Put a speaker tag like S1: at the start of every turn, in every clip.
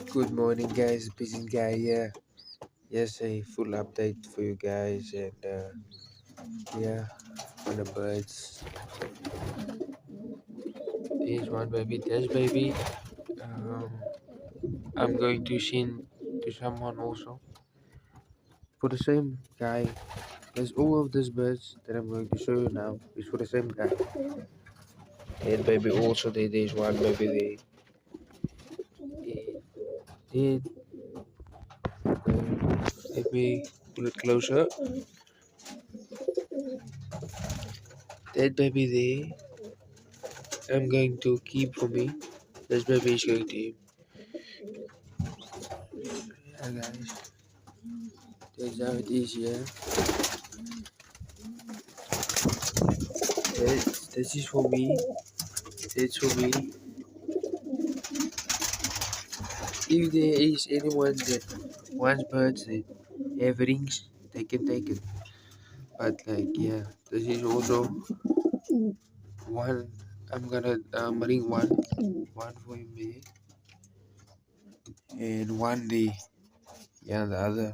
S1: Good morning, guys. Busy guy here. Yes, a full update for you guys, and yeah, on the birds. Here's one baby. There's baby. Um, I'm going to send to someone also for the same guy. There's all of these birds that I'm going to show you now is for the same guy. And baby also there's one baby there. And let me pull it closer. That baby there, I'm going to keep for me. This baby is going to. Yeah, guys. That's how it is, yeah. This is for me. It's for me. If there is anyone that wants birds that have rings, they can take it. But like, yeah, this is also one. I'm gonna ring one for me, and one day, yeah, the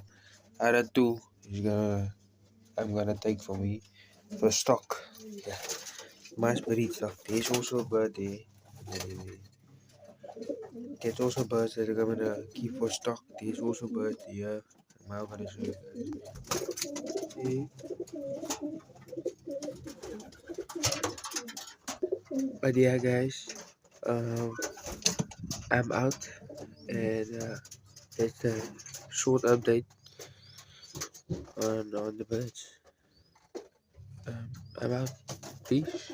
S1: other two is gonna I'm gonna take for me for stock. Yeah, my spirit stock. There's also a bird there. There's also birds that I'm gonna keep for stock. There's also birds here. I'm gonna show you guys. But yeah, guys, um, I'm out, and that's a short update on the birds. I'm out. Peace.